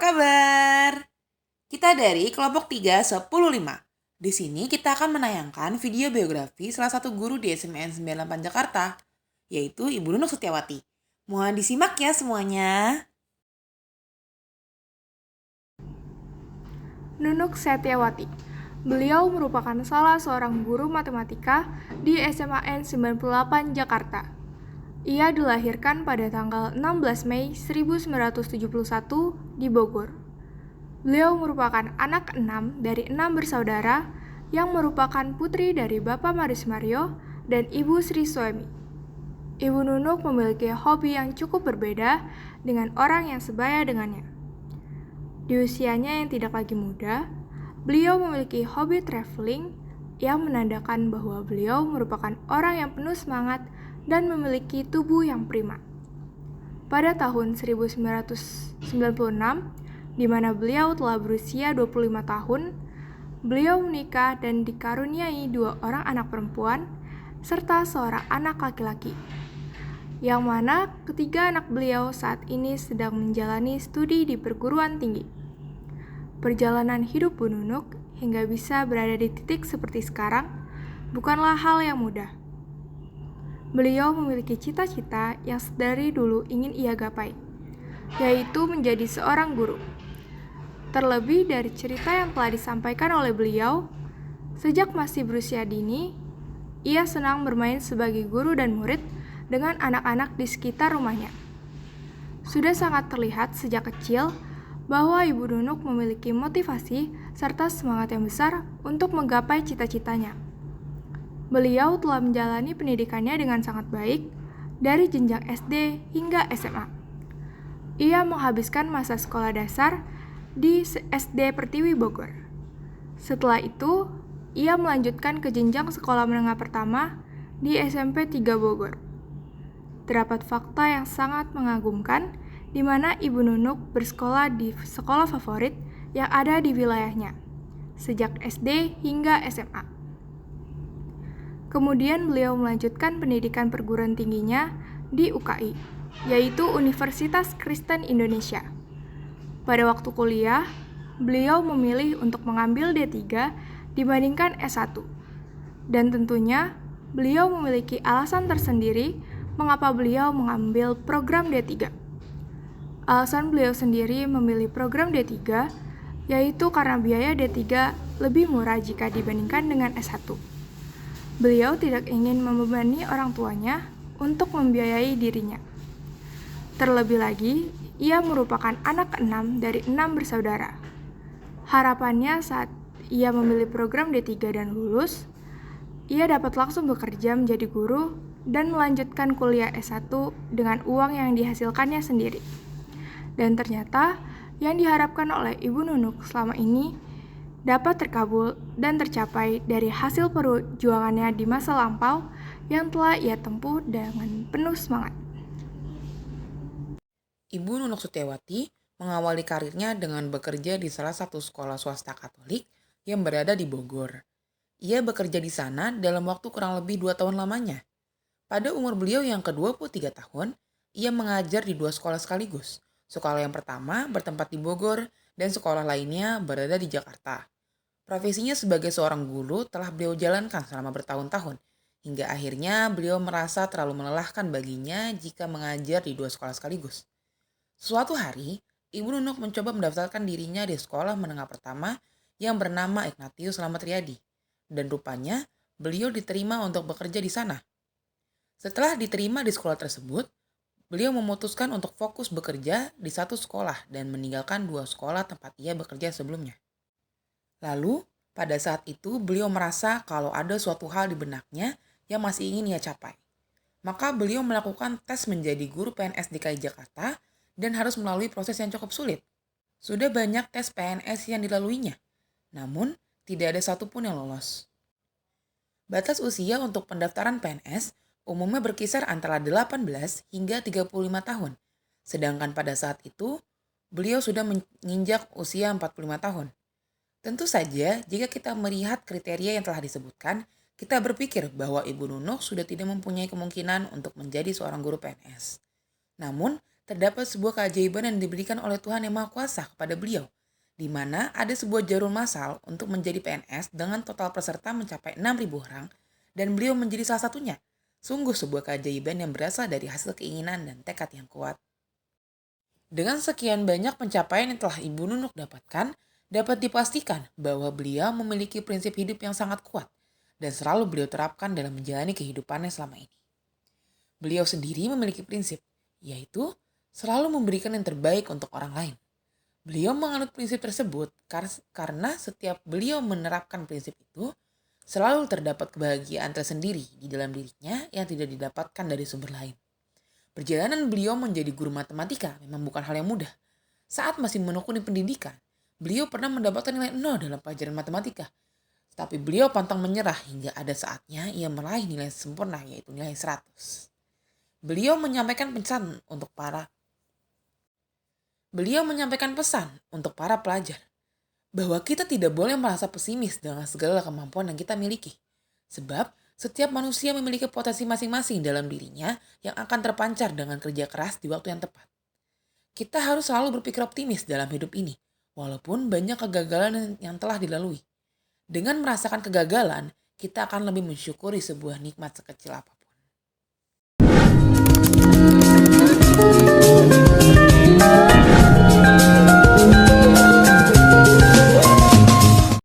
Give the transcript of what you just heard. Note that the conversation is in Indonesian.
kabar? Kita dari kelompok 3 10 5. Di sini kita akan menayangkan video biografi salah satu guru di SMN 98 Jakarta, yaitu Ibu Nunuk Setiawati. Mohon disimak ya semuanya. Nunuk Setiawati. Beliau merupakan salah seorang guru matematika di SMAN 98 Jakarta. Ia dilahirkan pada tanggal 16 Mei 1971 di Bogor. Beliau merupakan anak 6 dari 6 bersaudara yang merupakan putri dari Bapak Maris Mario dan Ibu Sri Suemi. Ibu Nunuk memiliki hobi yang cukup berbeda dengan orang yang sebaya dengannya. Di usianya yang tidak lagi muda, beliau memiliki hobi traveling yang menandakan bahwa beliau merupakan orang yang penuh semangat dan memiliki tubuh yang prima. Pada tahun 1996, di mana beliau telah berusia 25 tahun, beliau menikah dan dikaruniai 2 orang anak perempuan serta seorang anak laki-laki, yang mana ketiga anak beliau saat ini sedang menjalani studi di perguruan tinggi. Perjalanan hidup Bu Nunuk hingga bisa berada di titik seperti sekarang bukanlah hal yang mudah. Beliau memiliki cita-cita yang dari dulu ingin ia gapai, yaitu menjadi seorang guru. Terlebih dari cerita yang telah disampaikan oleh beliau, sejak masih berusia dini, ia senang bermain sebagai guru dan murid dengan anak-anak di sekitar rumahnya. Sudah sangat terlihat sejak kecil bahwa Ibu Nunuk memiliki motivasi serta semangat yang besar untuk menggapai cita-citanya. Beliau telah menjalani pendidikannya dengan sangat baik dari jenjang SD hingga SMA. Ia menghabiskan masa sekolah dasar di SD Pertiwi Bogor. Setelah itu, ia melanjutkan ke jenjang sekolah menengah pertama di SMP 3 Bogor. Terdapat fakta yang sangat mengagumkan di mana Ibu Nunuk bersekolah di sekolah favorit yang ada di wilayahnya, sejak SD hingga SMA. Kemudian beliau melanjutkan pendidikan perguruan tingginya di UKI, yaitu Universitas Kristen Indonesia. Pada waktu kuliah, beliau memilih untuk mengambil D3 dibandingkan S1. Dan tentunya, beliau memiliki alasan tersendiri mengapa beliau mengambil program D3. Alasan beliau sendiri memilih program D3 yaitu karena biaya D3 lebih murah jika dibandingkan dengan S1. Beliau tidak ingin membebani orang tuanya untuk membiayai dirinya. Terlebih lagi, ia merupakan anak ke-6 dari 6 bersaudara. Harapannya saat ia memilih program D3 dan lulus, ia dapat langsung bekerja menjadi guru dan melanjutkan kuliah S1 dengan uang yang dihasilkannya sendiri. Dan ternyata, yang diharapkan oleh Ibu Nunuk selama ini dapat terkabul dan tercapai dari hasil perjuangannya di masa lampau yang telah ia tempuh dengan penuh semangat. Ibu Nunuk Setiawati mengawali karirnya dengan bekerja di salah satu sekolah swasta Katolik yang berada di Bogor. Ia bekerja di sana dalam waktu kurang lebih 2 tahun lamanya. Pada umur beliau yang ke-23 tahun, ia mengajar di 2 sekolah sekaligus. Sekolah yang pertama bertempat di Bogor dan sekolah lainnya berada di Jakarta. Profesinya sebagai seorang guru telah beliau jalankan selama bertahun-tahun, hingga akhirnya beliau merasa terlalu melelahkan baginya jika mengajar di 2 sekolah sekaligus. Suatu hari, Ibu Nunuk mencoba mendaftarkan dirinya di sekolah menengah pertama yang bernama Ignatius Slamet Riyadi, dan rupanya beliau diterima untuk bekerja di sana. Setelah diterima di sekolah tersebut, beliau memutuskan untuk fokus bekerja di satu sekolah dan meninggalkan 2 sekolah tempat ia bekerja sebelumnya. Lalu, pada saat itu beliau merasa kalau ada suatu hal di benaknya yang masih ingin ia capai. Maka beliau melakukan tes menjadi guru PNS DKI Jakarta dan harus melalui proses yang cukup sulit. Sudah banyak tes PNS yang dilaluinya, namun tidak ada satupun yang lolos. Batas usia untuk pendaftaran PNS umumnya berkisar antara 18 hingga 35 tahun. Sedangkan pada saat itu, beliau sudah menginjak usia 45 tahun. Tentu saja, jika kita melihat kriteria yang telah disebutkan, kita berpikir bahwa Ibu Nunuk sudah tidak mempunyai kemungkinan untuk menjadi seorang guru PNS. Namun, terdapat sebuah keajaiban yang diberikan oleh Tuhan Yang Maha Kuasa kepada beliau, di mana ada sebuah jarum masal untuk menjadi PNS dengan total peserta mencapai 6.000 orang, dan beliau menjadi salah satunya. Sungguh sebuah keajaiban yang berasal dari hasil keinginan dan tekad yang kuat. Dengan sekian banyak pencapaian yang telah Ibu Nunuk dapatkan, dapat dipastikan bahwa beliau memiliki prinsip hidup yang sangat kuat dan selalu beliau terapkan dalam menjalani kehidupannya selama ini. Beliau sendiri memiliki prinsip, yaitu selalu memberikan yang terbaik untuk orang lain. Beliau menganut prinsip tersebut karena setiap beliau menerapkan prinsip itu, selalu terdapat kebahagiaan tersendiri di dalam dirinya yang tidak didapatkan dari sumber lain. Perjalanan beliau menjadi guru matematika memang bukan hal yang mudah. Saat masih menekuni pendidikan, beliau pernah mendapatkan nilai 0 dalam pelajaran matematika. Tapi beliau pantang menyerah hingga ada saatnya ia meraih nilai sempurna, yaitu nilai 100. Beliau menyampaikan pesan untuk para pelajar bahwa kita tidak boleh merasa pesimis dengan segala kemampuan yang kita miliki. Sebab setiap manusia memiliki potensi masing-masing dalam dirinya yang akan terpancar dengan kerja keras di waktu yang tepat. Kita harus selalu berpikir optimis dalam hidup ini, walaupun banyak kegagalan yang telah dilalui. Dengan merasakan kegagalan, kita akan lebih mensyukuri sebuah nikmat sekecil apapun.